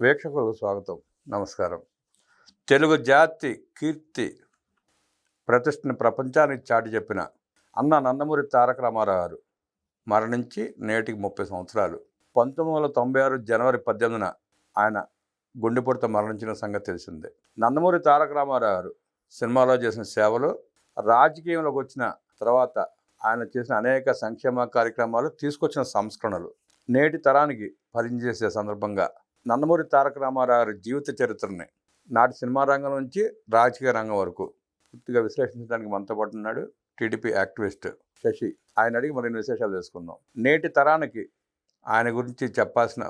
వీక్షకులకు స్వాగతం. నమస్కారం. తెలుగు జాతి కీర్తి ప్రతిష్టని ప్రపంచానికి చాటి చెప్పిన అన్న నందమూరి తారక రామారావు గారు మరణించి నేటికి 30 సంవత్సరాలు. 1996 జనవరి 18న ఆయన గుండెపోటుతో మరణించిన సంగతి తెలిసిందే. నందమూరి తారక రామారావు గారు సినిమాలో చేసిన సేవలు, రాజకీయంలోకి వచ్చిన తర్వాత ఆయన చేసిన అనేక సంక్షేమ కార్యక్రమాలు, తీసుకొచ్చిన సంస్కరణలు నేటి తరానికి పరిచయం సందర్భంగా నందమూరి తారక రామారావు గారి జీవిత చరిత్రని నాటి సినిమా రంగం నుంచి రాజకీయ రంగం వరకు పూర్తిగా విశ్లేషించడానికి మనతో పాటు ఉన్నాడు టీడీపీ యాక్టివిస్ట్ శశి. ఆయన అడిగి మరిన్ని విశేషాలు తెలుసుకుందాం. నేటి తరానికి ఆయన గురించి చెప్పాల్సిన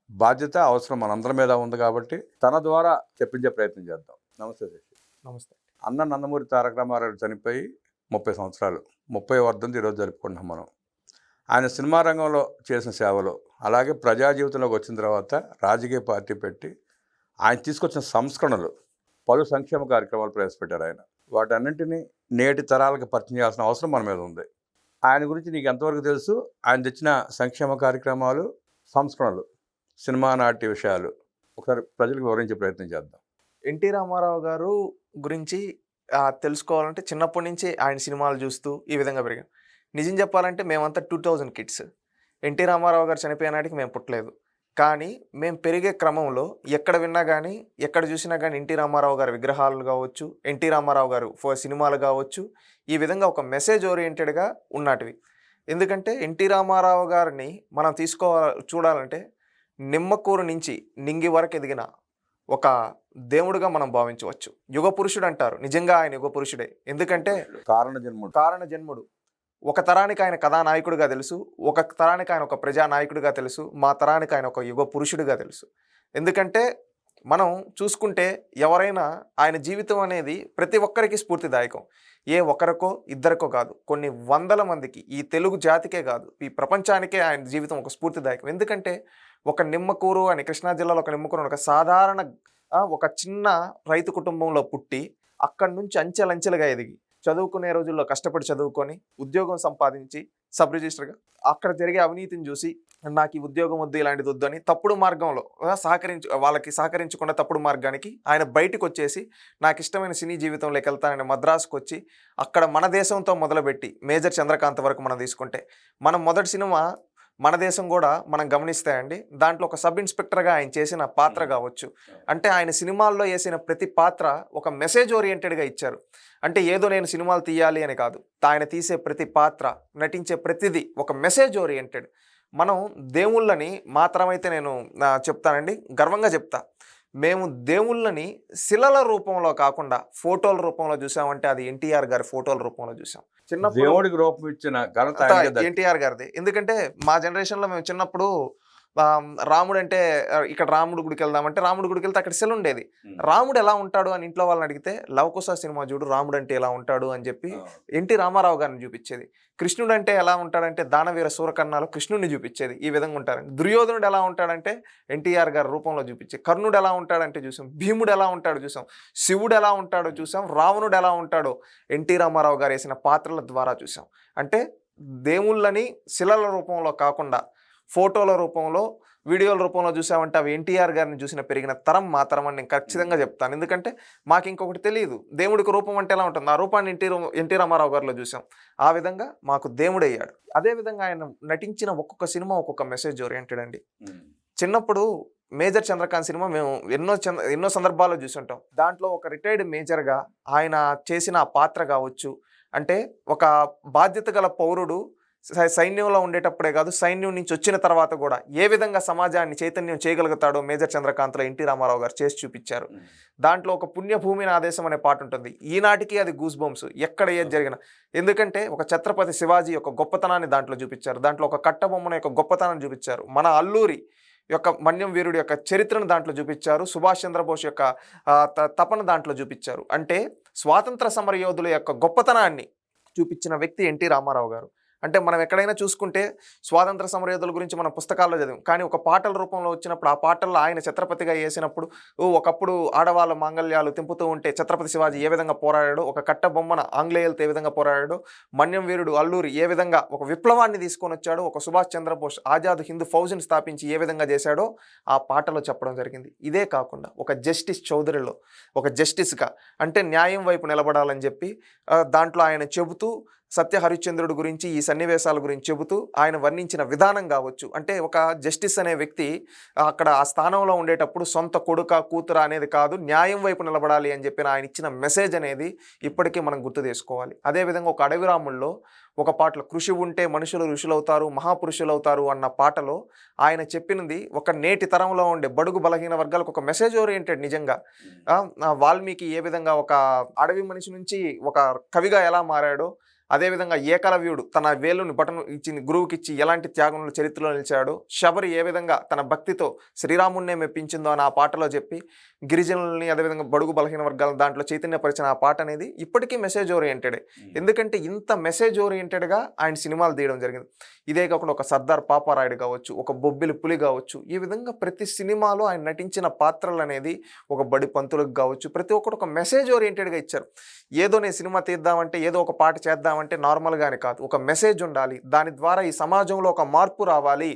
బాధ్యత, అవసరం మనందరి మీద ఉంది కాబట్టి తన ద్వారా చెప్పించే ప్రయత్నం చేద్దాం. నమస్తే శశి. నమస్తే. అన్న నందమూరి తారక రామారావు చనిపోయి 30 సంవత్సరాలు, 30వ వర్ధంతి ఈరోజు జరుపుకుంటున్నాం మనం. ఆయన సినిమా రంగంలో చేసిన సేవలు, అలాగే ప్రజా జీవితంలోకి వచ్చిన తర్వాత రాజకీయ పార్టీ పెట్టి ఆయన తీసుకొచ్చిన సంస్కరణలు, పలు సంక్షేమ కార్యక్రమాలు ప్రవేశపెట్టారు ఆయన. వాటన్నింటినీ నేటి తరాలకు పరిచయం చేయాల్సిన అవసరం మన మీద ఉంది. ఆయన గురించి నీకు ఎంతవరకు తెలుసు? ఆయన తెచ్చిన సంక్షేమ కార్యక్రమాలు, సంస్కరణలు, సినిమా నాటి విషయాలు ఒకసారి ప్రజలకు వివరించే ప్రయత్నం చేద్దాం. ఎన్టీ రామారావు గారు గురించి తెలుసుకోవాలంటే చిన్నప్పటి నుంచి ఆయన సినిమాలు చూస్తూ ఈ విధంగా పెరిగాం. నిజం చెప్పాలంటే మేమంతా 2000 కిడ్స్. ఎన్టీ రామారావు గారు చనిపోయే నాటికి మేము పుట్టలేదు. కానీ మేము పెరిగే క్రమంలో ఎక్కడ విన్నా కానీ, ఎక్కడ చూసినా కానీ ఎన్టీ రామారావు గారి విగ్రహాలు కావచ్చు, ఎన్టీ రామారావు గారు సినిమాలు కావచ్చు, ఈ విధంగా ఒక మెసేజ్ ఓరియంటెడ్గా ఉన్నటివి. ఎందుకంటే ఎన్టీ రామారావు గారిని మనం చూడాలంటే నిమ్మకూరు నుంచి నింగి వరకు ఎదిగిన ఒక దేవుడుగా మనం భావించవచ్చు. యుగ పురుషుడు అంటారు. నిజంగా ఆయన యుగ పురుషుడే. ఎందుకంటే కారణ జన్ముడు. ఒక తరానికి ఆయన కథానాయకుడిగా తెలుసు, ఒక తరానికి ఆయన ఒక ప్రజానాయకుడిగా తెలుసు, మా తరానికి ఆయన ఒక యుగ పురుషుడిగా తెలుసు. ఎందుకంటే మనం చూసుకుంటే ఎవరైనా ఆయన జీవితం అనేది ప్రతి ఒక్కరికి స్ఫూర్తిదాయకం. ఏ ఒక్కరికో ఇద్దరికో కాదు, కొన్ని వందల మందికి, ఈ తెలుగు జాతికే కాదు, ఈ ప్రపంచానికే ఆయన జీవితం ఒక స్ఫూర్తిదాయకం. ఎందుకంటే ఒక నిమ్మకూరు అని, కృష్ణా జిల్లాలో ఒక నిమ్మకూరు, ఒక సాధారణ ఒక చిన్న రైతు కుటుంబంలో పుట్టి అక్కడి నుంచి అంచెలంచెలుగా ఎదిగి, చదువుకునే రోజుల్లో కష్టపడి చదువుకొని ఉద్యోగం సంపాదించి సబ్ రిజిస్టర్గా అక్కడ జరిగే అవినీతిని చూసి నాకు ఈ ఉద్యోగం వద్దు, ఇలాంటిది వద్దు అని తప్పుడు మార్గంలో వాళ్ళకి సహకరించకుండా తప్పుడు మార్గానికి ఆయన బయటకు వచ్చేసి నాకు ఇష్టమైన సినీ జీవితంలోకి వెళ్తానని మద్రాసుకు వచ్చి అక్కడ మన దేశంతో మొదలుపెట్టి మేజర్ చంద్రకాంత్ వరకు మనం తీసుకుంటే, మనం మొదటి సినిమా మన దేశం కూడా మనం గమనిస్తాయండి. దాంట్లో ఒక సబ్ ఇన్స్పెక్టర్గా ఆయన చేసిన పాత్ర కావచ్చు, అంటే ఆయన సినిమాల్లో వేసిన ప్రతి పాత్ర ఒక మెసేజ్ ఓరియంటెడ్గా ఇచ్చారు. అంటే ఏదో నేను సినిమాలు తీయాలి అని కాదు, ఆయన తీసే ప్రతి పాత్ర, నటించే ప్రతిదీ ఒక మెసేజ్ ఓరియంటెడ్. మనం దేవుళ్ళని మాత్రమైతే నేను చెప్తానండి, గర్వంగా చెప్తా, మేము దేవుళ్ళని శిలల రూపంలో కాకుండా ఫోటోల రూపంలో చూసామంటే అది ఎన్టీఆర్ గారి ఫోటోల రూపంలో చూసాం. చిన్నప్పుడు దేవుడికి రూపం ఇచ్చిన ఘనత ఎన్టీఆర్ గారిది. ఎందుకంటే మా జనరేషన్లో మేము చిన్నప్పుడు రాముడు అంటే ఇక్కడ రాముడు గుడికి వెళ్దామంటే రాముడు గుడికి వెళ్తే అక్కడ శిల ఉండేది. రాముడు ఎలా ఉంటాడు అని ఇంట్లో వాళ్ళని అడిగితే లవకుశ సినిమా చూడు, రాముడు అంటే ఎలా ఉంటాడు అని చెప్పి ఎన్టీ రామారావు గారిని చూపించేది. కృష్ణుడు అంటే ఎలా ఉంటాడంటే దానవీర సూరకర్ణాలో కృష్ణుడిని చూపించేది. ఈ విధంగా ఉంటారండి. దుర్యోధనుడు ఎలా ఉంటాడంటే ఎన్టీఆర్ గారి రూపంలో చూపించేది. కర్ణుడు ఎలా ఉంటాడంటే చూసాం, భీముడు ఎలా ఉంటాడో చూసాం, శివుడు ఎలా ఉంటాడో చూసాం, రావణుడు ఎలా ఉంటాడో ఎన్టీ రామారావు గారు వేసిన పాత్రల ద్వారా చూసాం. అంటే దేవుళ్ళని శిలల రూపంలో కాకుండా ఫోటోల రూపంలో, వీడియోల రూపంలో చూసామంటే అవి ఎన్టీఆర్ గారిని చూసిన పెరిగిన తరం మా తరం అని నేను ఖచ్చితంగా చెప్తాను. ఎందుకంటే మాకు ఇంకొకటి తెలియదు, దేవుడికి రూపం అంటే ఎలా ఉంటుంది. ఆ రూపాన్ని ఎన్టీ రామారావు గారిలో చూసాం. ఆ విధంగా మాకు దేవుడయ్యాడు. అదేవిధంగా ఆయన నటించిన ఒక్కొక్క సినిమా ఒక్కొక్క మెసేజ్ ఓరియంటెడ్ అండి. చిన్నప్పుడు మేజర్ చంద్రకాంత్ సినిమా మేము ఎన్నో సందర్భాల్లో చూసుంటాం. దాంట్లో ఒక రిటైర్డ్ మేజర్గా ఆయన చేసిన ఆ పాత్ర కావచ్చు, అంటే ఒక బాధ్యత గల పౌరుడు సైన్యంలో ఉండేటప్పుడే కాదు, సైన్యం నుంచి వచ్చిన తర్వాత కూడా ఏ విధంగా సమాజాన్ని చైతన్యం చేయగలుగుతాడో మేజర్ చంద్రకాంత్లో ఎన్టీ రామారావు గారు చేసి చూపించారు. దాంట్లో ఒక పుణ్యభూమి నా దేశం అనే పాట ఉంటుంది. ఈనాటికి అది గూస్ బంప్స్ ఎక్కడ ఏది జరిగినా. ఎందుకంటే ఒక ఛత్రపతి శివాజీ యొక్క గొప్పతనాన్ని దాంట్లో చూపించారు. దాంట్లో ఒక కట్టబొమ్మన యొక్క గొప్పతనాన్ని చూపించారు. మన అల్లూరి యొక్క మన్యం వీరుడి యొక్క చరిత్రను దాంట్లో చూపించారు. సుభాష్ చంద్రబోస్ యొక్క తపన దాంట్లో చూపించారు. అంటే స్వాతంత్ర సమర యోధుల యొక్క గొప్పతనాన్ని చూపించిన వ్యక్తి ఎన్టీ రామారావు గారు. అంటే మనం ఎక్కడైనా చూసుకుంటే స్వాతంత్ర సమరయోధుల గురించి మనం పుస్తకాల్లో చదివాం, కానీ ఒక పాటల రూపంలో వచ్చినప్పుడు ఆ పాటల్లో ఆయన ఛత్రపతిగా వేసినప్పుడు ఒకప్పుడు ఆడవాళ్ళ మాంగళ్యాలు తెంపుతూ ఉంటే ఛత్రపతి శివాజీ ఏ విధంగా పోరాడాడో, ఒక కట్ట బొమ్మన ఆంగ్లేయులతో ఏ విధంగా పోరాడాడో, మన్యం వీరుడు అల్లూరి ఏ విధంగా ఒక విప్లవాన్ని తీసుకొని వచ్చాడో, ఒక సుభాష్ చంద్రబోస్ ఆజాద్ హింద్ ఫౌజ్ని స్థాపించి ఏ విధంగా చేశాడో ఆ పాటలో చెప్పడం జరిగింది. ఇదే కాకుండా ఒక జస్టిస్ చౌదరిలో ఒక జస్టిస్గా అంటే న్యాయం వైపు నిలబడాలని చెప్పి దాంట్లో ఆయన చెబుతూ సత్య హరిశ్చంద్రుడి గురించి ఈ సన్నివేశాల గురించి చెబుతూ ఆయన వర్ణించిన విధానం కావచ్చు, అంటే ఒక జస్టిస్ అనే వ్యక్తి అక్కడ ఆ స్థానంలో ఉండేటప్పుడు సొంత కొడుక కూతుర అనేది కాదు, న్యాయం వైపు నిలబడాలి అని చెప్పిన ఆయన ఇచ్చిన మెసేజ్ అనేది ఇప్పటికీ మనం గుర్తు చేసుకోవాలి. అదేవిధంగా ఒక అడవిరాముల్లో ఒక పాటలో కృషి ఉంటే మనుషులు ఋషులవుతారు మహాపురుషులవుతారు అన్న పాటలో ఆయన చెప్పినది ఒక నేటి తరంలో ఉండే బడుగు బలహీన వర్గాలకు ఒక మెసేజ్ ఓరియంటెడ్. నిజంగా వాల్మీకి ఏ విధంగా ఒక అడవి మనిషి నుంచి ఒక కవిగా ఎలా మారాడో, అదేవిధంగా ఏకలవ్యుడు తన వేలుని బటన్ ఇచ్చి గురువుకిచ్చి ఎలాంటి త్యాగంలో చరిత్రలో నిలిచాడో, శబరి ఏ విధంగా తన భక్తితో శ్రీరామున్నే మెప్పించిందో అని ఆ పాటలో చెప్పి గిరిజనుల్ని అదేవిధంగా బడుగు బలహీన వర్గాల దాంట్లో చైతన్యపరిచిన ఆ పాట అనేది ఇప్పటికీ మెసేజ్ ఓరియంటెడే. ఎందుకంటే ఇంత మెసేజ్ ఓరియంటెడ్గా ఆయన సినిమాలు తీయడం జరిగింది. ఇదే కాకుండా ఒక సర్దార్ పాపారాయుడు కావచ్చు, ఒక బొబ్బిలి పులి కావచ్చు, ఈ విధంగా ప్రతి సినిమాలో ఆయన నటించిన పాత్రలు అనేది ఒక బడి పంతులకు కావచ్చు ప్రతి ఒక్కరు ఒక మెసేజ్ ఓరియంటెడ్గా ఇచ్చారు. ఏదో నేను సినిమా తీద్దామంటే ఏదో ఒక పాట చేద్దామంటే నార్మల్గానే కాదు, ఒక మెసేజ్ ఉండాలి, దాని ద్వారా ఈ సమాజంలో ఒక మార్పు రావాలి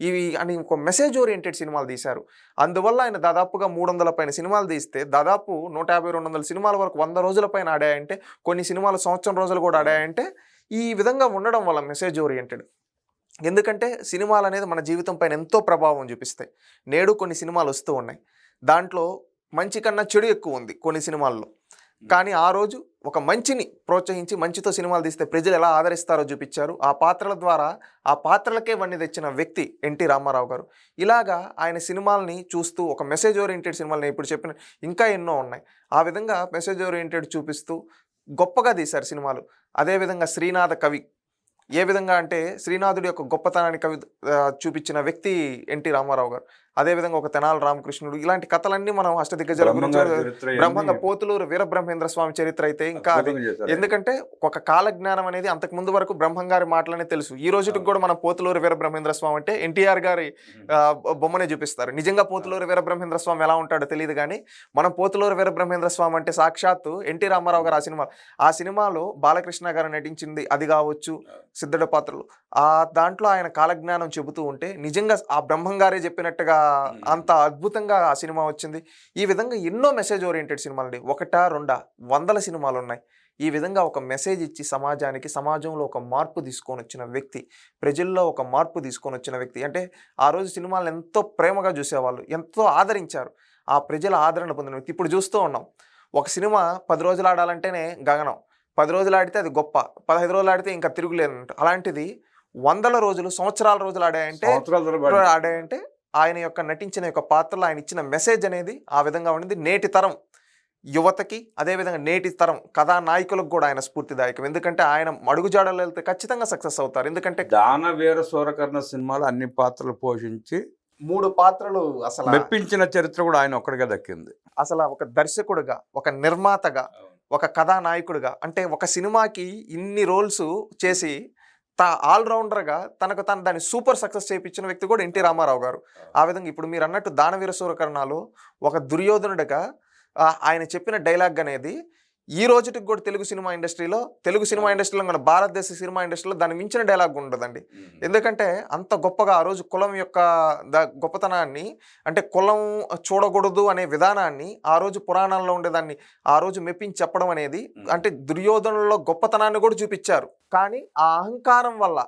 ఇవి అని ఒక మెసేజ్ ఓరియంటెడ్ సినిమాలు తీశారు. అందువల్ల ఆయన దాదాపుగా 300 పైన సినిమాలు తీస్తే దాదాపు 150-200 సినిమాల వరకు 100 రోజుల పైన ఆడాయంటే, కొన్ని సినిమాలు సంవత్సరం రోజులు కూడా ఆడాయంటే ఈ విధంగా ఉండడం వల్ల మెసేజ్ ఓరియంటెడ్. ఎందుకంటే సినిమాలు అనేది మన జీవితం పైన ఎంతో ప్రభావం చూపిస్తాయి. నేడు కొన్ని సినిమాలు వస్తూ ఉన్నాయి, దాంట్లో మంచి కన్నా చెడు ఎక్కువ ఉంది కొన్ని సినిమాల్లో, కానీ ఆ రోజు ఒక మంచిని ప్రోత్సహించి మంచితో సినిమాలు తీస్తే ప్రజలు ఎలా ఆదరిస్తారో చూపించారు. ఆ పాత్రల ద్వారా ఆ పాత్రలకే వన్నీ తెచ్చిన వ్యక్తి ఎన్టీ రామారావు గారు. ఇలాగా ఆయన సినిమాల్ని చూస్తూ ఒక మెసేజ్ ఓరియంటెడ్ సినిమాలు ఇప్పుడు చెప్పిన ఇంకా ఎన్నో ఉన్నాయి, ఆ విధంగా మెసేజ్ ఓరియంటెడ్ చూపిస్తూ గొప్పగా తీశారు సినిమాలు. అదేవిధంగా శ్రీనాథ కవి ఏ విధంగా అంటే శ్రీనాథుడి యొక్క గొప్పతనాన్ని చూపించిన వ్యక్తి ఎన్టీ రామారావు గారు. అదేవిధంగా ఒక తెనాలి రామకృష్ణుడు, ఇలాంటి కథలన్నీ మనం అష్టదిగ్గజాల గురించి బ్రహ్మంగా పోతులూరు వీరబ్రహ్మేంద్ర స్వామి చరిత్ర అయితే ఇంకా అది. ఎందుకంటే ఒక కాలజ్ఞానం అనేది అంతకు ముందు వరకు బ్రహ్మం గారి మాటలనే తెలుసు. ఈ రోజుకి కూడా మనం పోతులూరు వీరబ్రహ్మేంద్ర స్వామి అంటే ఎన్టీఆర్ గారి బొమ్మనే చూపిస్తారు. నిజంగా పోతులూరు వీరబ్రహ్మేంద్ర స్వామి ఎలా ఉంటాడో తెలియదు, కానీ మనం పోతులూరు వీరబ్రహ్మేంద్ర స్వామి అంటే సాక్షాత్తు ఎన్టీ రామారావు గారు. ఆ సినిమాలో బాలకృష్ణ గారు నటించింది అది కావచ్చు, సిద్ధుడి పాత్రలు దాంట్లో ఆయన కాలజ్ఞానం చెబుతూ ఉంటే నిజంగా ఆ బ్రహ్మం గారే చెప్పినట్టుగా అంత అద్భుతంగా ఆ సినిమా వచ్చింది. ఈ విధంగా ఎన్నో మెసేజ్ ఓరియంటెడ్ సినిమాలు అండి, 100 సినిమాలు ఉన్నాయి. ఈ విధంగా ఒక మెసేజ్ ఇచ్చి సమాజానికి సమాజంలో ఒక మార్పు తీసుకొని వచ్చిన వ్యక్తి, ప్రజల్లో ఒక మార్పు తీసుకొని వచ్చిన వ్యక్తి. అంటే ఆ రోజు సినిమాలను ఎంతో ప్రేమగా చూసేవాళ్ళు, ఎంతో ఆదరించారు. ఆ ప్రజల ఆదరణ పొందిన వ్యక్తి. ఇప్పుడు చూస్తూ ఉన్నాం, ఒక సినిమా 10 రోజులు ఆడాలంటేనే గగనం, 10 రోజులు ఆడితే అది గొప్ప, 15 రోజులు ఆడితే ఇంకా తిరుగులేనంట. అలాంటిది 100 రోజులు సంవత్సరాల రోజులు ఆడాయంటే ఆయన యొక్క నటించిన యొక్క పాత్రలో ఆయన ఇచ్చిన మెసేజ్ అనేది ఆ విధంగా ఉండింది. నేటి తరం యువతకి అదేవిధంగా నేటి తరం కథానాయకులకు కూడా ఆయన స్ఫూర్తిదాయకం. ఎందుకంటే ఆయన అడుగుజాడలు వెళ్తే ఖచ్చితంగా సక్సెస్ అవుతారు. ఎందుకంటే దానవీర సూరకర్ణ సినిమాలో అన్ని పాత్రలు పోషించి 3 పాత్రలు అసలు మెప్పించిన చరిత్ర కూడా ఆయన ఒక్కడిగా దక్కింది. అసలు ఒక దర్శకుడుగా, ఒక నిర్మాతగా, ఒక కథానాయకుడిగా, అంటే ఒక సినిమాకి ఇన్ని రోల్స్ చేసి ఆల్రౌండర్గా తనకు తను దాన్ని సూపర్ సక్సెస్ చేయించిన వ్యక్తి కూడా ఎన్టీ రామారావు గారు. ఆ విధంగా ఇప్పుడు మీరు అన్నట్టు దానవీర సూరకర్ణలో ఒక దుర్యోధనుడిగా ఆయన చెప్పిన డైలాగ్ అనేది ఈ రోజుకి కూడా తెలుగు సినిమా ఇండస్ట్రీలో మన భారతదేశ సినిమా ఇండస్ట్రీలో దాన్ని మించిన డైలాగ్ ఉండదండి. ఎందుకంటే అంత గొప్పగా ఆ రోజు కులం యొక్క గొప్పతనాన్ని, అంటే కులం చూడకూడదు అనే విధానాన్ని ఆ రోజు పురాణాల్లో ఉండేదాన్ని ఆ రోజు మెప్పించి చెప్పడం అనేది, అంటే దుర్యోధనుల్లో గొప్పతనాన్ని కూడా చూపించారు. కానీ ఆ అహంకారం వల్ల,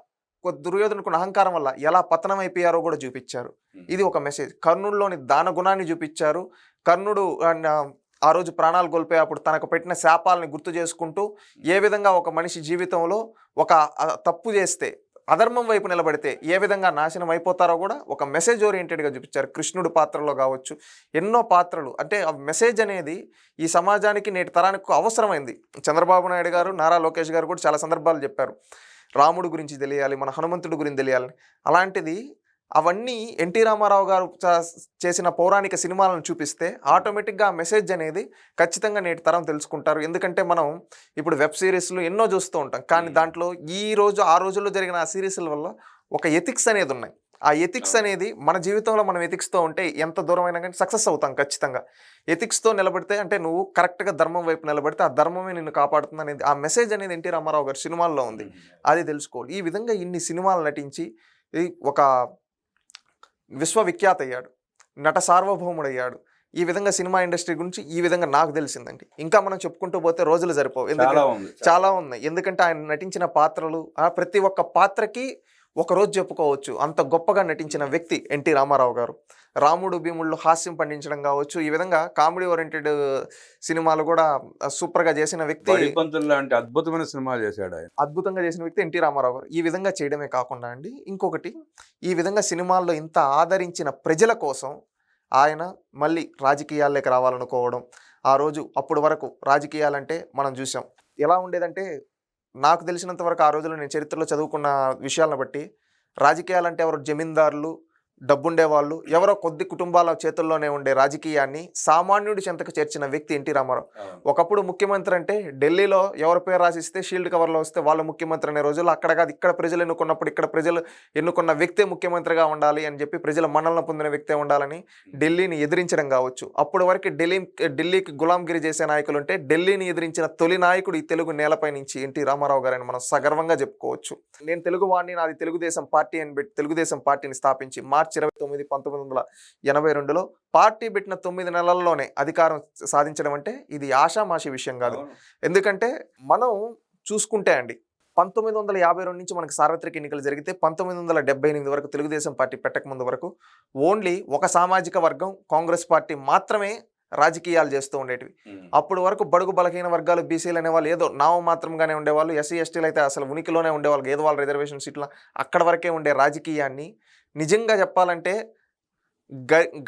దుర్యోధనుకున్న అహంకారం వల్ల ఎలా పతనం అయిపోయారో కూడా చూపించారు. ఇది ఒక మెసేజ్. కర్ణుడిలోని దాన గుణాన్ని చూపించారు. కర్ణుడు ఆ రోజు ప్రాణాలు కోల్పోయి అప్పుడు తనకు పెట్టిన శాపాలని గుర్తు చేసుకుంటూ ఏ విధంగా ఒక మనిషి జీవితంలో ఒక తప్పు చేస్తే, అధర్మం వైపు నిలబడితే ఏ విధంగా నాశనం అయిపోతారో కూడా ఒక మెసేజ్ ఓరియంటెడ్గా చూపించారు. కృష్ణుడి పాత్రలో కావచ్చు, ఎన్నో పాత్రలు. అంటే ఆ మెసేజ్ అనేది ఈ సమాజానికి నేటి తరానికి అవసరమైంది. చంద్రబాబు నాయుడు గారు, నారా లోకేష్ గారు కూడా చాలా సందర్భాలు చెప్పారు, రాముడు గురించి తెలియాలి, మన హనుమంతుడి గురించి తెలియాలని. అలాంటిది అవన్నీ ఎన్టీ రామారావు గారు చేసిన పౌరాణిక సినిమాలను చూపిస్తే ఆటోమేటిక్గా ఆ మెసేజ్ అనేది ఖచ్చితంగా నేటి తరం తెలుసుకుంటారు. ఎందుకంటే మనం ఇప్పుడు వెబ్ సిరీస్లు ఎన్నో చూస్తూ ఉంటాం, కానీ దాంట్లో ఆ రోజుల్లో జరిగిన ఆ సిరీస్ల వల్ల ఒక ఎథిక్స్ అనేది ఉన్నాయి. ఆ ఎథిక్స్ అనేది మన జీవితంలో మనం ఎథిక్స్తో ఉంటే ఎంత దూరమైనా కానీ సక్సెస్ అవుతాం ఖచ్చితంగా. ఎథిక్స్తో నిలబడితే అంటే నువ్వు కరెక్ట్గా ధర్మం వైపు నిలబడితే ఆ ధర్మమే నిన్ను కాపాడుతుంది అనేది ఆ మెసేజ్ అనేది ఎన్టీ రామారావు గారి సినిమాల్లో ఉంది. అది తెలుసుకోవాలి. ఈ విధంగా ఇన్ని సినిమాలు నటించి ఒక విశ్వవిఖ్యాత అయ్యాడు, నట సార్వభౌముడయ్యాడు. ఈ విధంగా సినిమా ఇండస్ట్రీ గురించి ఈ విధంగా నాకు తెలిసిందండి. ఇంకా మనం చెప్పుకుంటూ పోతే రోజులు సరిపోవు, చాలా ఉన్నాయి. ఎందుకంటే ఆయన నటించిన పాత్రలు ప్రతి ఒక్క పాత్రకి ఒకరోజు చెప్పుకోవచ్చు. అంత గొప్పగా నటించిన వ్యక్తి ఎన్టీ రామారావు గారు. రాముడు భీముళ్ళు హాస్యం పండించడం కావచ్చు, ఈ విధంగా కామెడీ ఓరియంటెడ్ సినిమాలు కూడా సూపర్గా చేసిన వ్యక్తి, లాంటి అద్భుతమైన సినిమా చేశాడు ఆయన. అద్భుతంగా చేసిన వ్యక్తి ఎన్టీ రామారావు గారు. ఈ విధంగా చేయడమే కాకుండా అండి, ఇంకొకటి, ఈ విధంగా సినిమాల్లో ఇంత ఆదరించిన ప్రజల కోసం ఆయన మళ్ళీ రాజకీయాల్లోకి రావాలనుకోవడం. ఆ రోజు అప్పటి వరకు రాజకీయాలంటే మనం చూసాం ఎలా ఉండేదంటే, నాకు తెలిసినంత వరకు ఆ రోజుల్లో నేను చరిత్రలో చదువుకున్న విషయాలను బట్టి రాజకీయాలంటే ఎవరు జమీందారులు, డబ్బుండేవాళ్ళు, ఎవరో కొద్ది కుటుంబాల చేతుల్లోనే ఉండే రాజకీయాన్ని సామాన్యుడి చెంతకు చేర్చిన వ్యక్తి ఎన్టీ రామారావు. ఒకప్పుడు ముఖ్యమంత్రి అంటే ఢిల్లీలో ఎవరి పేరు రాసిస్తే షీల్డ్ కవర్లో వస్తే వాళ్ళు ముఖ్యమంత్రి అనే రోజుల్లో అక్కడ కాదు, ఇక్కడ ప్రజలు ఎన్నుకున్నప్పుడు ఇక్కడ ప్రజలు ఎన్నుకున్న వ్యక్తే ముఖ్యమంత్రిగా ఉండాలి అని చెప్పి ప్రజల మన్నలను పొందిన వ్యక్తే ఉండాలని ఢిల్లీని ఎదిరించడం కావచ్చు. అప్పటి వరకు ఢిల్లీకి గులాంగిరి చేసే నాయకులు ఉంటే ఢిల్లీని ఎదిరించిన తొలి నాయకుడు ఈ తెలుగు నేలపై నుంచి ఎన్టీ రామారావు గారని మనం సగర్వంగా చెప్పుకోవచ్చు. నేను తెలుగు వాడిని, నాది తెలుగుదేశం పార్టీ అని పెట్టి తెలుగుదేశం పార్టీని స్థాపించి మార్చి 29, 1982లో పార్టీ పెట్టిన 9 నెలల్లోనే అధికారం సాధించడం అంటే ఇది ఆషామాషి విషయం కాదు. ఎందుకంటే మనం చూసుకుంటే అండి, 1952 నుంచి మనకి సార్వత్రిక ఎన్నికలు జరిగితే 1978 వరకు తెలుగుదేశం పార్టీ పెట్టకముందు వరకు ఓన్లీ ఒక సామాజిక వర్గం కాంగ్రెస్ పార్టీ మాత్రమే రాజకీయాలు చేస్తూ ఉండేటివి. అప్పుడు వరకు బడుగు బలహీన వర్గాలు, బీసీలు అనేవాళ్ళు ఏదో నామమాత్రంగానే ఉండేవాళ్ళు. ఎస్సీ ఎస్టీలు అయితే అసలు ఉనికిలోనే ఉండేవాళ్ళు, ఏదో వాళ్ళ రిజర్వేషన్ సీట్ల అక్కడ వరకే ఉండే రాజకీయాన్ని నిజంగా చెప్పాలంటే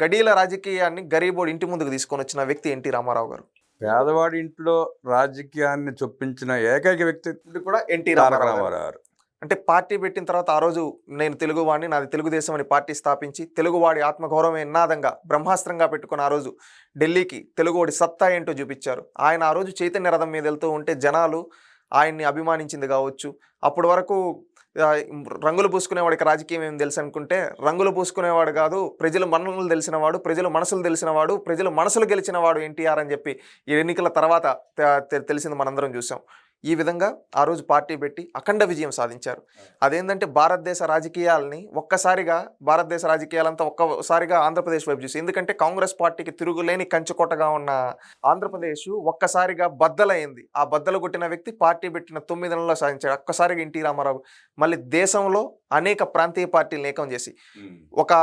గడీల రాజకీయాన్ని గరీబోడి ఇంటి ముందుకు తీసుకొని వచ్చిన వ్యక్తి ఎన్టీ రామారావు గారు. పేదవాడి ఇంట్లో రాజకీయాన్ని చొప్పించిన ఏకైక వ్యక్తి కూడా ఎన్టీ రామారావు గారు. అంటే పార్టీ పెట్టిన తర్వాత ఆ రోజు నేను తెలుగువాడిని, నాది తెలుగుదేశం అని పార్టీ స్థాపించి తెలుగువాడి ఆత్మగౌరవం ఎన్నాదంగా బ్రహ్మాస్త్రంగా పెట్టుకుని ఆ రోజు ఢిల్లీకి తెలుగువాడి సత్తా ఏంటో చూపించారు. ఆయన ఆ రోజు చైతన్య రథం మీద వెళ్తూ ఉంటే జనాలు ఆయన్ని అభిమానించింది కావచ్చు. అప్పటి వరకు రంగులు పూసుకునేవాడికి రాజకీయం ఏం తెలుసు అనుకుంటే, రంగులు పూసుకునేవాడు కాదు, ప్రజల మనసులు తెలిసినవాడు, ప్రజల మనసులు తెలిసినవాడు, ప్రజల మనసులు గెలిచినవాడు ఎన్టీఆర్ అని చెప్పి ఈ ఎన్నికల తర్వాత తెలిసింది, మనందరం చూసాం. ఈ విధంగా ఆ రోజు పార్టీ పెట్టి అఖండ విజయం సాధించారు. అదేంటంటే భారతదేశ రాజకీయాలంతా ఒక్కసారిగా ఆంధ్రప్రదేశ్ వైపు చూసి, ఎందుకంటే కాంగ్రెస్ పార్టీకి తిరుగులేని కంచుకోటగా ఉన్న ఆంధ్రప్రదేశ్ ఒక్కసారిగా బద్దలైంది. ఆ బద్దలు కొట్టిన వ్యక్తి పార్టీ పెట్టిన 9 నెలల్లో సాధించాడు. ఒక్కసారిగా ఎన్టీ రామారావు మళ్ళీ దేశంలో అనేక ప్రాంతీయ పార్టీలు ఏకం చేసి ఒక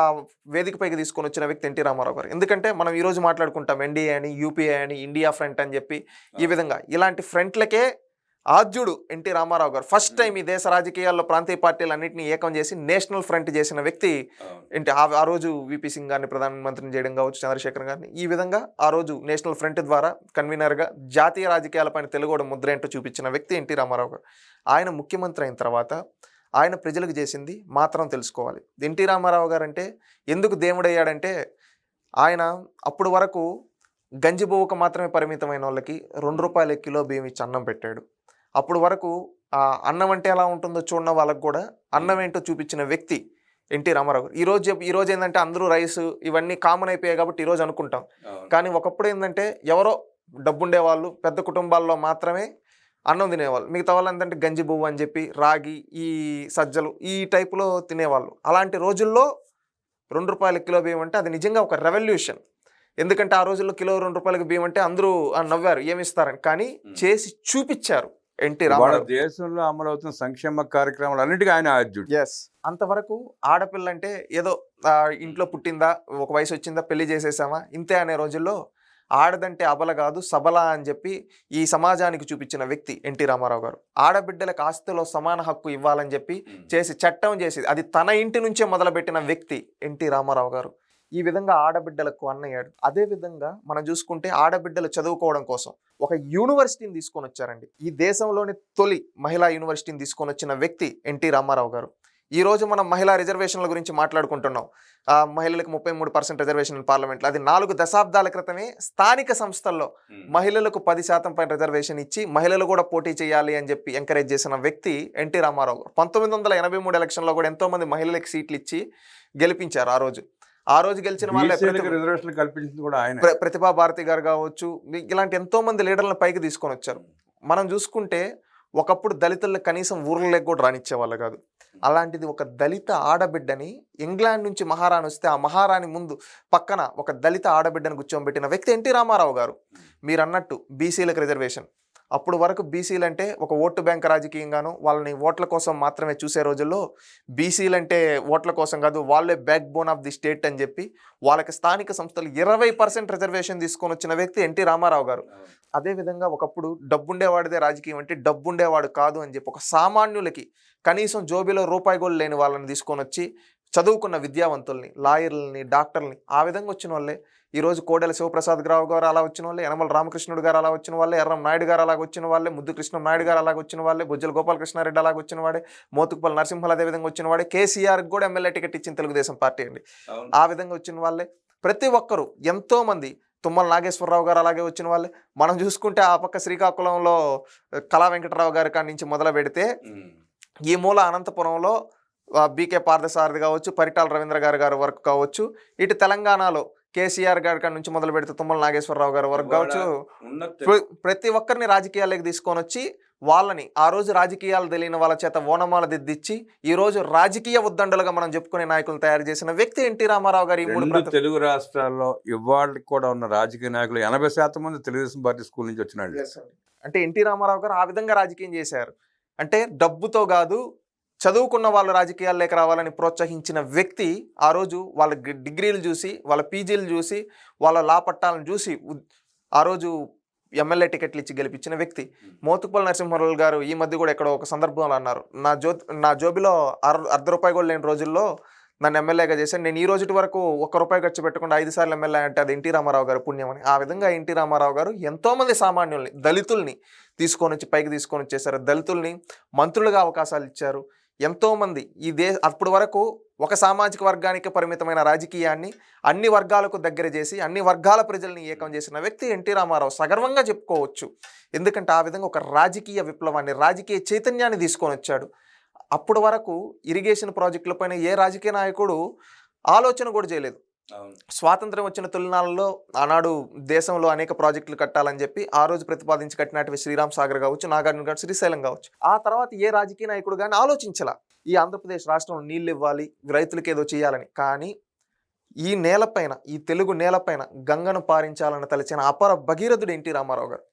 వేదికపైకి తీసుకొని వచ్చిన వ్యక్తి ఎన్టీ రామారావు గారు. ఎందుకంటే మనం ఈరోజు మాట్లాడుకుంటాం ఎన్డీఏ అని, యూపీఏ అని, ఇండియా ఫ్రంట్ అని చెప్పి, ఈ విధంగా ఇలాంటి ఫ్రంట్లకే ఆద్యుడు ఎన్టీ రామారావు గారు. ఫస్ట్ టైం ఈ దేశ రాజకీయాల్లో ప్రాంతీయ పార్టీలన్నింటినీ ఏకం చేసి నేషనల్ ఫ్రంట్ చేసిన వ్యక్తి ఆ రోజు విపి సింగ్ గారిని ప్రధానమంత్రిని చేయడం కావచ్చు, చంద్రశేఖర్ గారిని. ఈ విధంగా ఆ రోజు నేషనల్ ఫ్రంట్ ద్వారా కన్వీనర్గా జాతీయ రాజకీయాలపైన తెలుగువాడి ముద్ర ఏంటో చూపించిన వ్యక్తి ఎన్టీ రామారావు గారు. ఆయన ముఖ్యమంత్రి అయిన తర్వాత ఆయన ప్రజలకు చేసింది మాత్రం తెలుసుకోవాలి. ఎన్టీ రామారావు గారు అంటే ఎందుకు దేవుడయ్యాడంటే, ఆయన అప్పుడు వరకు గంజిబువ్వకు మాత్రమే పరిమితమైన వాళ్ళకి 2 రూపాయల కిలో బియ్యం ఇచ్చి అన్నం పెట్టాడు. అప్పుడు వరకు అన్నం అంటే ఎలా ఉంటుందో చూడన్న వాళ్ళకు కూడా అన్నం ఏంటో చూపించిన వ్యక్తి ఎన్టీ రామారావు గారు. ఈరోజు ఏంటంటే అందరూ రైస్ ఇవన్నీ కామన్ అయిపోయాయి కాబట్టి ఈరోజు అనుకుంటాం. కానీ ఒకప్పుడు ఏంటంటే ఎవరో డబ్బుండే వాళ్ళు, పెద్ద కుటుంబాల్లో మాత్రమే అన్నం తినేవాళ్ళు. మిగతా వాళ్ళు ఏంటంటే గంజి బువ్వ అని చెప్పి రాగి, ఈ సజ్జలు ఈ టైపులో తినేవాళ్ళు. అలాంటి రోజుల్లో 2 రూపాయల కిలో బియ్యం అంటే అది నిజంగా ఒక రెవల్యూషన్. ఎందుకంటే ఆ రోజుల్లో కిలో 2 రూపాయలకి బియ్యం అంటే అందరూ నవ్వారు, ఏమిస్తారని. కానీ చేసి చూపించారు ఎన్టీ రామారావు. దేశంలో అమలవుతున్న సంక్షేమ కార్యక్రమాలు అన్నిటికీ ఆయన ఆద్యుడు. అంతవరకు ఆడపిల్ల అంటే ఏదో ఇంట్లో పుట్టిందా, ఒక వయసు వచ్చిందా, పెళ్లి చేసేసామా, ఇంతే అనే రోజుల్లో ఆడదంటే అబల కాదు సబల అని చెప్పి ఈ సమాజానికి చూపించిన వ్యక్తి ఎన్టీ రామారావు గారు. ఆడబిడ్డలకు ఆస్తిలో సమాన హక్కు ఇవ్వాలని చెప్పి చట్టం చేసి అది తన ఇంటి నుంచే మొదలుపెట్టిన వ్యక్తి ఎన్టీ రామారావు గారు. ఈ విధంగా ఆడబిడ్డలకు అన్నయ్యాడు. అదే విధంగా మనం చూసుకుంటే ఆడబిడ్డలు చదువుకోవడం కోసం ఒక యూనివర్సిటీని తీసుకొని వచ్చారండి. ఈ దేశంలోని తొలి మహిళా యూనివర్సిటీని తీసుకొని వచ్చిన వ్యక్తి ఎన్టీ రామారావు గారు. ఈరోజు మనం మహిళా రిజర్వేషన్ల గురించి మాట్లాడుకుంటున్నాం. మహిళలకు 33% రిజర్వేషన్ పార్లమెంట్లో. అది 4 దశాబ్దాల క్రితమే స్థానిక సంస్థల్లో మహిళలకు 10% పైన రిజర్వేషన్ ఇచ్చి మహిళలు కూడా పోటీ చేయాలి అని చెప్పి ఎంకరేజ్ చేసిన వ్యక్తి ఎన్టీ రామారావు గారు. 1983 ఎలక్షన్లో కూడా ఎంతోమంది మహిళలకు సీట్లు ఇచ్చి గెలిపించారు. ఆ రోజు గెలిచిన వాళ్ళే రిజర్వేషన్ కల్పించింది కూడా ఆయన. ప్రతిభా భారతి గారు కావచ్చు, ఇలాంటి ఎంతో మంది లీడర్లను పైకి తీసుకొని వచ్చారు. మనం చూసుకుంటే ఒకప్పుడు దళితులను కనీసం ఊర్లలోకి కూడా రానిచ్చేవాళ్ళు కాదు. అలాంటిది ఒక దళిత ఆడబిడ్డని ఇంగ్లాండ్ నుంచి మహారాణి వస్తే ఆ మహారాణి ముందు పక్కన ఒక దళిత ఆడబిడ్డను కూర్చోబెట్టిన వ్యక్తి ఎన్టీ రామారావు గారు. మీరు అన్నట్టు బీసీలకు రిజర్వేషన్. అప్పుడు వరకు బీసీలు అంటే ఒక ఓటు బ్యాంక్ రాజకీయంగాను వాళ్ళని ఓట్ల కోసం మాత్రమే చూసే రోజుల్లో బీసీలు అంటే ఓట్ల కోసం కాదు, వాళ్ళే back bone of the state అని చెప్పి వాళ్ళకి స్థానిక సంస్థలు 20% రిజర్వేషన్ తీసుకొని వచ్చిన వ్యక్తి ఎన్టీ రామారావు గారు. అదేవిధంగా ఒకప్పుడు డబ్బుండేవాడిదే రాజకీయం అంటే డబ్బుండేవాడు కాదు అని చెప్పి ఒక సామాన్యులకి కనీసం జోబీలో రూపాయి కూడా లేని వాళ్ళని తీసుకొని వచ్చి చదువుకున్న విద్యావంతుల్ని, లాయర్లని, డాక్టర్ని ఆ విధంగా వచ్చిన వాళ్ళే ఈరోజు కోడెల శివప్రసాద్ రావు గారు అలా వచ్చిన వాళ్ళే, యనమల రామకృష్ణుడు గారు అలా వచ్చిన వాళ్ళే, ఎర్రం నాయుడు గారు అలాగ వచ్చిన వాళ్ళే, ముద్దు కృష్ణ నాయుడు గారు అలాగ వచ్చిన వాళ్ళే, బొజ్జల గోపాలకృష్ణారెడ్డి అలాగ వచ్చిన వాడే, మోతుకుపల్లి నరసింహలు అదే విధంగా వచ్చిన వాడే, కేసీఆర్కి కూడా ఎమ్మెల్యే టికెట్ ఇచ్చిన తెలుగుదేశం పార్టీ అండి. ఆ విధంగా వచ్చిన వాళ్ళే ప్రతి ఒక్కరు. ఎంతోమంది తుమ్మల నాగేశ్వరరావు గారు అలాగే వచ్చిన వాళ్ళే. మనం చూసుకుంటే ఆ పక్క శ్రీకాకుళంలో కళా వెంకటరావు గారి కాడి నుంచి మొదలు పెడితే ఈ మూల అనంతపురంలో బీకే పార్థసారథి కావచ్చు, పరిటాల రవీంద్ర గారి వరకు కావచ్చు, ఇటు తెలంగాణలో కేసీఆర్ గారి కాడి నుంచి మొదలు పెడితే తుమ్మల నాగేశ్వరరావు గారి వరకు కావచ్చు, ప్రతి ఒక్కరిని రాజకీయాల్లోకి తీసుకొని వచ్చి వాళ్ళని ఆ రోజు రాజకీయాలు తెలియని వాళ్ళ చేత ఓనమాల దిద్దిచ్చి ఈ రోజు రాజకీయ ఉద్దండులుగా మనం చెప్పుకునే నాయకులు తయారు చేసిన వ్యక్తి ఎన్టీ రామారావు గారు. ఈ 3 తెలుగు రాష్ట్రాల్లో ఇవాళకి కూడా ఉన్న రాజకీయ నాయకులు 80% మంది తెలుగుదేశం పార్టీ స్కూల్ నుంచి వచ్చిన వాళ్ళు. అంటే ఎన్టీ రామారావు గారు ఆ విధంగా రాజకీయం చేశారు. అంటే డబ్బుతో కాదు, చదువుకున్న వాళ్ళు రాజకీయాల్లోకి రావాలని ప్రోత్సహించిన వ్యక్తి. ఆ రోజు వాళ్ళ డిగ్రీలు చూసి, వాళ్ళ పీజీలు చూసి, వాళ్ళ లా పట్టాలను చూసి ఆ రోజు ఎమ్మెల్యే టికెట్లు ఇచ్చి గెలిపించిన వ్యక్తి. మోతుకుపల్లి నరసింహారావు గారు ఈ మధ్య కూడా ఎక్కడో ఒక సందర్భంలో అన్నారు, నా జోబిలో ₹1 కూడా లేని రోజుల్లో నన్ను ఎమ్మెల్యేగా చేశాను, నేను ఈ రోజు వరకు ₹1 ఖర్చు పెట్టకుండా 5 సార్లు ఎమ్మెల్యే అంటే అది ఎన్టీ రామారావు గారు పుణ్యం అని. ఆ విధంగా ఎన్టీ రామారావు గారు ఎంతోమంది సామాన్యుల్ని, దళితుల్ని తీసుకొని వచ్చి పైకి తీసుకొని వచ్చేసారు. దళితుల్ని మంత్రులుగా అవకాశాలు ఇచ్చారు. ఎంతోమంది అప్పటి వరకు ఒక సామాజిక వర్గానికి పరిమితమైన రాజకీయాన్ని అన్ని వర్గాలకు దగ్గర చేసి అన్ని వర్గాల ప్రజల్ని ఏకం చేసిన వ్యక్తి ఎన్టీ రామారావు. సగర్వంగా చెప్పుకోవచ్చు. ఎందుకంటే ఆ విధంగా ఒక రాజకీయ విప్లవాన్ని, రాజకీయ చైతన్యాన్ని తీసుకొని వచ్చాడు. అప్పటి వరకు ఇరిగేషన్ ప్రాజెక్టులపైన ఏ రాజకీయ నాయకుడు ఆలోచన కూడా చేయలేదు. స్వాతంత్రం వచ్చిన తొలినాళ్ళలో ఆనాడు దేశంలో అనేక ప్రాజెక్టులు కట్టాలని చెప్పి ఆ రోజు ప్రతిపాదించి కట్టినటువంటి శ్రీరామ్ సాగర్ కావచ్చు, నాగార్జున గారు, శ్రీశైలం కావచ్చు. ఆ తర్వాత ఏ రాజకీయ నాయకుడు కానీ ఆలోచించలా ఈ ఆంధ్రప్రదేశ్ రాష్ట్రంలో నీళ్ళు ఇవ్వాలి, రైతులకి ఏదో చేయాలని. కానీ ఈ నేలపైన, ఈ తెలుగు నేలపైన గంగను పారించాలని తలచిన అపర భగీరథుడు ఎన్టీ రామారావు గారు.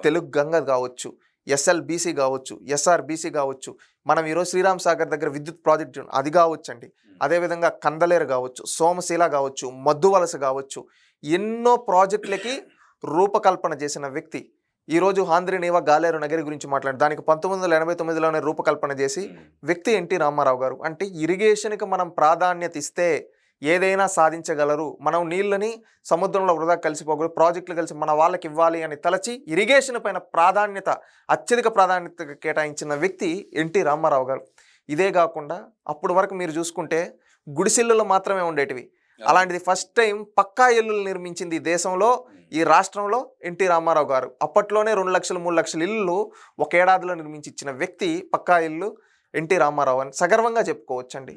తెలుగు గంగ కావచ్చు, ఎస్ఎల్బీసీ కావచ్చు, ఎస్ఆర్బీసీ కావచ్చు, మనం ఈరోజు శ్రీరామ్ సాగర్ దగ్గర విద్యుత్ ప్రాజెక్టు అది కావచ్చండి. అదేవిధంగా కందలేరు కావచ్చు, సోమశీల కావచ్చు, మద్దువలస కావచ్చు, ఎన్నో ప్రాజెక్టులకి రూపకల్పన చేసిన వ్యక్తి. ఈరోజు ఆంధ్రనీవా గాలేరు నగరి గురించి మాట్లాడి దానికి 1989లోనే రూపకల్పన చేసి వ్యక్తి ఎన్టీ రామారావు గారు. అంటే ఇరిగేషన్కి మనం ప్రాధాన్యత ఇస్తే ఏదైనా సాధించగలరు, మనం నీళ్ళని సముద్రంలో వృధా కలిసిపోకూడదు, ప్రాజెక్టులు కలిసి మన వాళ్ళకి ఇవ్వాలి అని తలచి ఇరిగేషన్ పైన అత్యధిక ప్రాధాన్యత కేటాయించిన వ్యక్తి ఎన్టీ రామారావు గారు. ఇదే కాకుండా అప్పటి వరకు మీరు చూసుకుంటే గుడిసిల్లులు మాత్రమే ఉండేటివి. అలాంటిది ఫస్ట్ టైం పక్కా ఇల్లులు నిర్మించింది ఈ దేశంలో, ఈ రాష్ట్రంలో ఎన్టీ రామారావు గారు. అప్పట్లోనే 2 లక్షలు 3 లక్షల ఇల్లు ఒక ఏడాదిలో నిర్మించి ఇచ్చిన వ్యక్తి పక్కా ఇల్లు ఎన్టీ రామారావు అని సగర్వంగా చెప్పుకోవచ్చండి.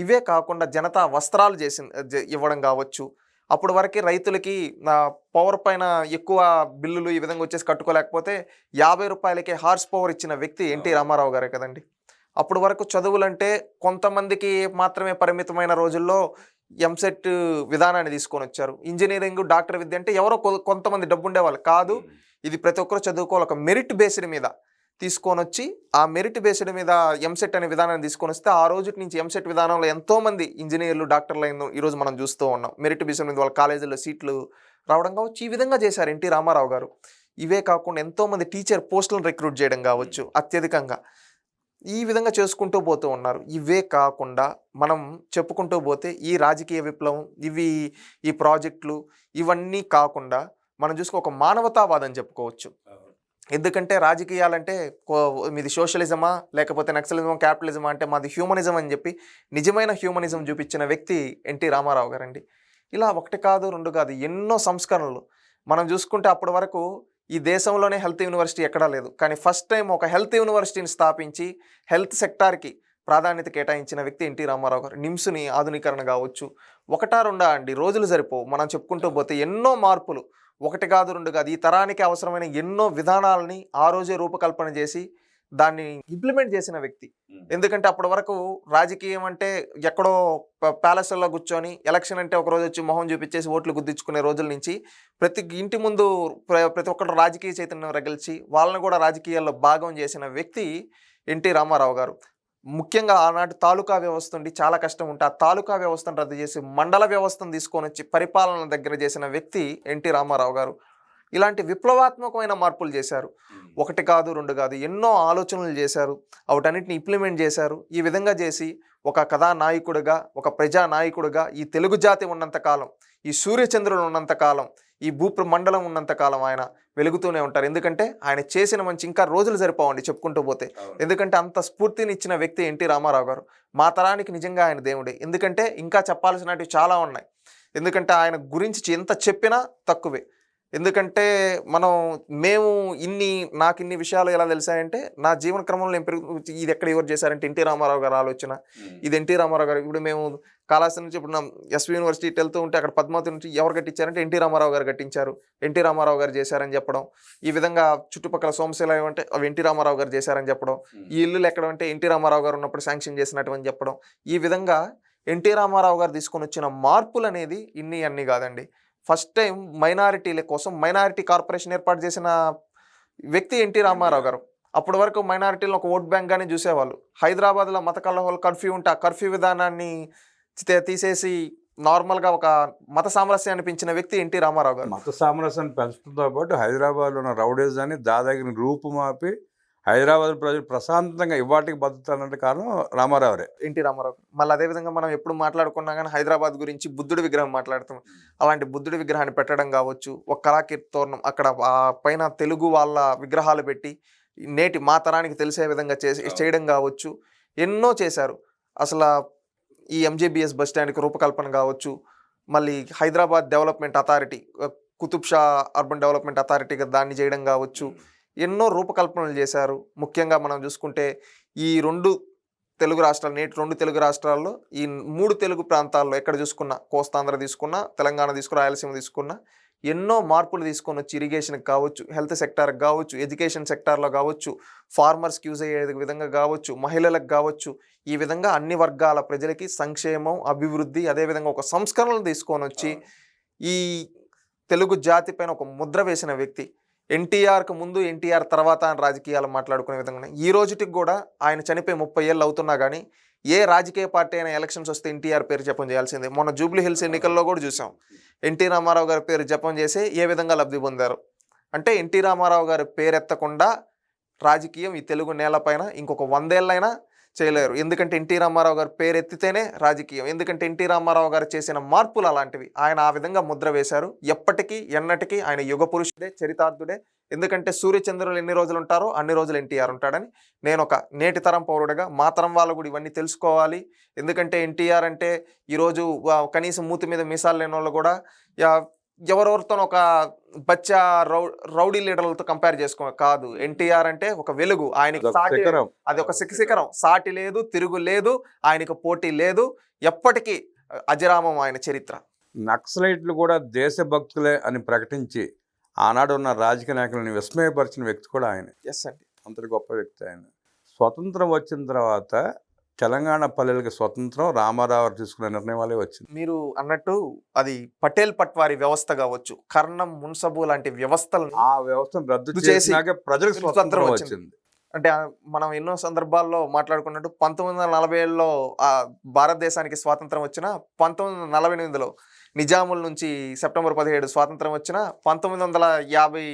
ఇవే కాకుండా జనతా వస్త్రాలు ఇవ్వడం కావచ్చు. అప్పటి వరకు రైతులకి పవర్ పైన ఎక్కువ బిల్లులు ఈ విధంగా వచ్చేసి కట్టుకోలేకపోతే ₹50కే హార్స్ పవర్ ఇచ్చిన వ్యక్తి ఎన్టీ రామారావు గారే కదండి. అప్పటి వరకు చదువులంటే కొంతమందికి మాత్రమే పరిమితమైన రోజుల్లో ఎంసెట్ విధానాన్ని తీసుకొని వచ్చారు. ఇంజనీరింగ్, డాక్టర్ విద్య అంటే ఎవరో కొంతమంది డబ్బు ఉండేవాళ్ళు కాదు. ఇది ప్రతి ఒక్కరు చదువుకోవాలి. ఒక మెరిట్ బేస్డ్ మీద తీసుకొని వచ్చి ఆ మెరిట్ బేస్డ్ మీద ఎంసెట్ అనే విధానాన్ని తీసుకొని వస్తే ఆ రోజు నుంచి ఎంసెట్ విధానంలో ఎంతోమంది ఇంజనీర్లు, డాక్టర్లు అయిందో ఈరోజు మనం చూస్తూ ఉన్నాం. మెరిట్ బేస్డ్ మీద వాళ్ళ కాలేజీల్లో సీట్లు రావడం కావచ్చు, ఈ విధంగా చేశారు ఎన్టీ రామారావు గారు. ఇవే కాకుండా ఎంతోమంది టీచర్ పోస్టులను రిక్రూట్ చేయడం కావచ్చు అత్యధికంగా. ఈ విధంగా చేసుకుంటూ పోతూ ఉన్నారు. ఇవే కాకుండా మనం చెప్పుకుంటూ పోతే ఈ రాజకీయ విప్లవం, ఈ ప్రాజెక్టులు ఇవన్నీ కాకుండా మనం చూసుకో ఒక మానవతావాదం చెప్పుకోవచ్చు. ఎందుకంటే రాజకీయాలంటే మీది సోషలిజమా లేకపోతే నక్సలిజమా క్యాపిటలిజమా అంటే మాది హ్యూమనిజం అని చెప్పి నిజమైన హ్యూమనిజం చూపించిన వ్యక్తి ఎన్టీ రామారావు గారండి. ఇలా ఒకటి కాదు రెండు కాదు ఎన్నో సంస్కరణలు మనం చూసుకుంటే అప్పటి వరకు ఈ దేశంలోనే హెల్త్ యూనివర్సిటీ ఎక్కడా లేదు. కానీ ఫస్ట్ టైం ఒక హెల్త్ యూనివర్సిటీని స్థాపించి హెల్త్ సెక్టార్కి ప్రాధాన్యత కేటాయించిన వ్యక్తి ఎన్టీ రామారావు గారు. నిమ్స్ని ఆధునీకరణ కావచ్చు, ఒకటా రెండా అండి, రోజులు సరిపోవు. మనం చెప్పుకుంటూ పోతే ఎన్నో మార్పులు, ఒకటి కాదు రెండు కాదు, ఈ తరానికి అవసరమైన ఎన్నో విధానాలని ఆ రోజే రూపకల్పన చేసి దాన్ని ఇంప్లిమెంట్ చేసిన వ్యక్తి. ఎందుకంటే అప్పటి వరకు రాజకీయం అంటే ఎక్కడో ప్యాలెస్లో కూర్చొని ఎలక్షన్ అంటే ఒక రోజు వచ్చి మొహం చూపించేసి ఓట్లు గుద్దించుకునే రోజుల నుంచి ప్రతి ఇంటి ముందు ప్రతి ఒక్కరు రాజకీయ చైతన్యం రగిల్చి వాళ్ళని కూడా రాజకీయాల్లో భాగం చేసిన వ్యక్తి ఎన్టీ రామారావు గారు. ముఖ్యంగా ఆనాటి తాలూకా వ్యవస్థ ఉండి చాలా కష్టం ఉంటే ఆ తాలూకా వ్యవస్థను రద్దు చేసి మండల వ్యవస్థను తీసుకొని వచ్చి పరిపాలన దగ్గర చేసిన వ్యక్తి ఎన్టీ రామారావు గారు. ఇలాంటి విప్లవాత్మకమైన మార్పులు చేశారు. ఒకటి కాదు రెండు కాదు ఎన్నో ఆలోచనలు చేశారు, వాటన్నిటిని ఇంప్లిమెంట్ చేశారు. ఈ విధంగా చేసి ఒక కథానాయకుడిగా, ఒక ప్రజానాయకుడిగా ఈ తెలుగు జాతి ఉన్నంతకాలం, ఈ సూర్యచంద్రులు ఉన్నంతకాలం, ఈ మండలం ఉన్నంతకాలం ఆయన వెలుగుతూనే ఉంటారు. ఎందుకంటే ఆయన చేసిన మంచి ఇంకా రోజులు సరిపోవండి చెప్పుకుంటూ పోతే. ఎందుకంటే అంత స్ఫూర్తిని ఇచ్చిన వ్యక్తి ఎన్టీ రామారావు గారు. మా తరానికి నిజంగా ఆయన దేవుడే. ఎందుకంటే ఇంకా చెప్పాల్సినవి చాలా ఉన్నాయి. ఎందుకంటే ఆయన గురించి ఎంత చెప్పినా తక్కువే. ఎందుకంటే మేము నాకు ఇన్ని విషయాలు ఎలా తెలిసాయంటే నా జీవన క్రమంలో నేను ఇది ఎక్కడ ఎవరు చేశారంటే ఎన్టీ రామారావు గారు ఆలోచన. ఇది ఎన్టీ రామారావు గారు. ఇప్పుడు మేము కళాశాల నుంచి ఇప్పుడు ఎస్వి యూనివర్సిటీ వెళ్తూ ఉంటే అక్కడ పద్మావతి నుంచి ఎవరు కట్టించారంటే ఎన్టీ రామారావు గారు కట్టించారు, ఎన్టీ రామారావు గారు చేశారని చెప్పడం. ఈ విధంగా చుట్టుపక్కల సోమశిల ఏమంటే అవి ఎన్టీ రామారావు గారు చేశారని చెప్పడం. ఈ ఇల్లులు ఎక్కడ అంటే ఎన్టీ రామారావు గారు ఉన్నప్పుడు శాంక్షన్ చేసినట్టు చెప్పడం. ఈ విధంగా ఎన్టీ రామారావు గారు తీసుకొని వచ్చిన మార్పులు అనేది అన్నీ కాదండి. ఫస్ట్ టైం మైనారిటీల కోసం మైనారిటీ కార్పొరేషన్ ఏర్పాటు చేసిన వ్యక్తి ఎన్టీ రామారావు గారు. అప్పటి వరకు మైనారిటీలను ఒక ఓట్ బ్యాంక్గానే చూసేవాళ్ళు. హైదరాబాద్లో మత కలహాలు కర్ఫ్యూ ఉంటే ఆ కర్ఫ్యూ విధానాన్ని తీసేసి నార్మల్గా ఒక మత సామరస్యాన్ని పెంచిన వ్యక్తి ఎన్టీ రామారావు గారు. మత సామరస్యాన్ని పెంచడంతో పాటు హైదరాబాద్లో ఉన్న రౌడీజాన్ని దాదాగిరి రూపుమాపి హైదరాబాద్ ప్రజలు ప్రశాంతంగా ఇవాటికి బతుకుతానంటే కారణం రామారావురే, ఎన్టీ రామారావు. మళ్ళీ అదేవిధంగా మనం ఎప్పుడు మాట్లాడుకున్నా కానీ హైదరాబాద్ గురించి బుద్ధుడి విగ్రహం మాట్లాడుతాం. అలాంటి బుద్ధుడి విగ్రహాన్ని పెట్టడం కావచ్చు, ఒక కళాకీర్తి తోరణం అక్కడ పైన తెలుగు వాళ్ళ విగ్రహాలు పెట్టి నేటి మా తరానికి తెలిసే విధంగా చేయడం కావచ్చు, ఎన్నో చేశారు. అసలు ఈ ఎంజేబీఎస్ బస్ స్టాండ్కి రూపకల్పన కావచ్చు, మళ్ళీ Hyderabad development authority, Qutub Shah urban development అథారిటీగా దాన్ని చేయడం కావచ్చు, ఎన్నో రూపకల్పనలు చేశారు. ముఖ్యంగా మనం చూసుకుంటే ఈ రెండు తెలుగు రాష్ట్రాల్లో ఈ 3 తెలుగు ప్రాంతాల్లో ఎక్కడ చూసుకున్నా, కోస్తాంధ్ర తీసుకున్నా, తెలంగాణ తీసుకున్నా, రాయలసీమ తీసుకున్నా ఎన్నో మార్పులు తీసుకొని వచ్చి ఇరిగేషన్కి కావచ్చు, హెల్త్ సెక్టార్కి కావచ్చు, ఎడ్యుకేషన్ సెక్టార్లో కావచ్చు, ఫార్మర్స్కి యూజ్ అయ్యే విధంగా కావచ్చు, మహిళలకు కావచ్చు, ఈ విధంగా అన్ని వర్గాల ప్రజలకి సంక్షేమం, అభివృద్ధి, అదేవిధంగా ఒక సంస్కరణలు తీసుకొని వచ్చి ఈ తెలుగు జాతి పైన ఒక ముద్ర వేసిన వ్యక్తి. ఎన్టీఆర్కు ముందు, ఎన్టీఆర్ తర్వాత అని రాజకీయాలు మాట్లాడుకునే విధంగా ఈ రోజుటికి కూడా ఆయన చనిపోయి 30 ఏళ్ళు అవుతున్నా కానీ ఏ రాజకీయ పార్టీ అయినా ఎలక్షన్స్ వస్తే ఎన్టీఆర్ పేరు జపం చేయాల్సిందే. మొన్న జూబ్లీ హిల్స్ ఎన్నికల్లో కూడా చూసాం, ఎన్టీ రామారావు గారి పేరు జపం చేసి ఏ విధంగా లబ్ధి పొందారు. అంటే ఎన్టీ రామారావు గారి పేరెత్తకుండా రాజకీయం ఈ తెలుగు నేలపైన ఇంకొక 100 ఏళ్ళైనా చేయలేరు. ఎందుకంటే ఎన్టీ రామారావు గారు పేరెత్తితేనే రాజకీయం. ఎందుకంటే ఎన్టీ రామారావు గారు చేసిన మార్పులు అలాంటివి. ఆయన ఆ విధంగా ముద్ర వేశారు. ఎప్పటికీ ఎన్నటికీ ఆయన యుగ పురుషుడే, చరితార్థుడే. ఎందుకంటే సూర్యచంద్రులు ఎన్ని రోజులు ఉంటారో అన్ని రోజులు ఎన్టీఆర్ ఉంటాడని నేను ఒక నేటి తరం పౌరుడిగా మా తరం వాళ్ళు కూడా ఇవన్నీ తెలుసుకోవాలి. ఎందుకంటే ఎన్టీఆర్ అంటే ఈరోజు కనీసం మూతి మీద మీసాలు లేని వాళ్ళు కూడా ఎవరెవరితో ఒక బచ్చా రౌడీ లీడర్లతో కంపేర్ చేసుకో కాదు. ఎన్టీఆర్ అంటే ఒక వెలుగు, ఆయనకి అది ఒక శిఖరం, సాటి లేదు, తిరుగు లేదు, ఆయనకు పోటీ లేదు, ఎప్పటికీ అజరామం ఆయన చరిత్ర. నక్సలైట్లు కూడా దేశభక్తులే అని ప్రకటించి ఆనాడు ఉన్న రాజకీయ నాయకులను విస్మయపరిచిన వ్యక్తి కూడా ఆయన. ఎస్ అండి, అంతటి గొప్ప వ్యక్తి ఆయన. స్వతంత్రం వచ్చిన తర్వాత తెలంగాణ పల్లెలకి స్వతంత్రం రామారావు తీసుకున్న నిర్ణయం వల్లే వచ్చింది. మీరు అన్నట్టు అది పటేల్ పట్వారీ వ్యవస్థ కావచ్చు, కర్ణం, మున్సబు లాంటి వ్యవస్థలు ఆ వ్యవస్థను రద్దు చేసినాక ప్రజలకు స్వతంత్రం వచ్చింది. అంటే మనం ఎన్నో సందర్భాల్లో మాట్లాడుకున్నట్టు 1947లో భారతదేశానికి స్వాతంత్రం వచ్చిన, 1948లో నిజాముల నుంచి సెప్టెంబర్ 17 స్వాతంత్రం వచ్చిన, 1950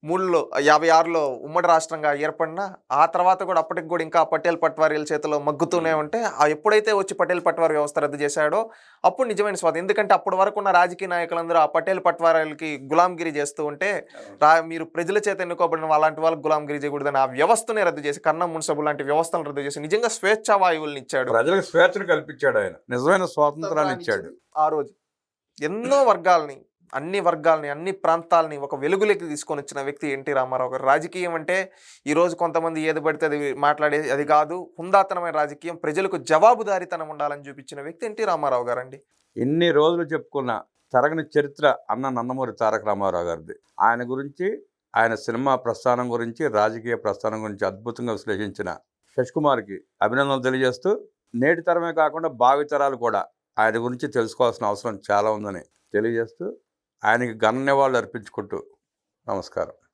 3లో 56లో ఉమ్మడి రాష్ట్రంగా ఏర్పడినా, ఆ తర్వాత కూడా అప్పటికి కూడా ఇంకా పటేల్ పట్వారీల చేతిలో మగ్గుతూనే ఉంటే, ఎప్పుడైతే వచ్చి పటేల్ పట్వారీ వ్యవస్థ రద్దు చేశాడో, అప్పుడు నిజమైన స్వాతంత్రం. ఎందుకంటే అప్పటి వరకు ఉన్న రాజకీయ నాయకులందరూ ఆ పటేల్ పట్వారీలకి గులాంగిరి చేస్తూ ఉంటే, మీరు ప్రజల చేత ఎన్నుకోబడిన అలాంటి వాళ్ళకి గులాంగిరి చేయకూడదని ఆ వ్యవస్థనే రద్దు చేసి, కన్నం మున్సబు లాంటి వ్యవస్థలను రద్దు చేసి నిజంగా స్వేచ్ఛా వాయువుల్ని ఇచ్చాడు. ప్రజలకు స్వేచ్ఛను కల్పించాడు ఆయన, నిజమైన స్వాతంత్రాన్ని ఇచ్చాడు. ఆ రోజు ఎన్నో వర్గాల్ని, అన్ని వర్గాల్ని, అన్ని ప్రాంతాలని ఒక వెలుగులోకి తీసుకొని వచ్చిన వ్యక్తి ఎన్టీ రామారావు గారు. రాజకీయం అంటే ఈరోజు కొంతమంది ఏది పడితే అది మాట్లాడేది అది కాదు. హుందాతనమైన రాజకీయం, ప్రజలకు జవాబుదారీతనం ఉండాలని చూపించిన వ్యక్తి ఎన్టీ రామారావు గారండి. ఇన్ని రోజులు చెప్పుకున్న తరగని చరిత్ర అన్న నందమూరి తారక రామారావు గారిది. ఆయన గురించి, ఆయన సినిమా ప్రస్థానం గురించి, రాజకీయ ప్రస్థానం గురించి అద్భుతంగా విశ్లేషించిన శశికుమార్కి అభినందనలు తెలియజేస్తూ, నేటి తరమే కాకుండా భావితరాలు కూడా ఆయన గురించి తెలుసుకోవాల్సిన అవసరం చాలా ఉందని తెలియజేస్తూ, ఆయనకి ఘన నివాళులు అర్పించుకుంటూ నమస్కారం.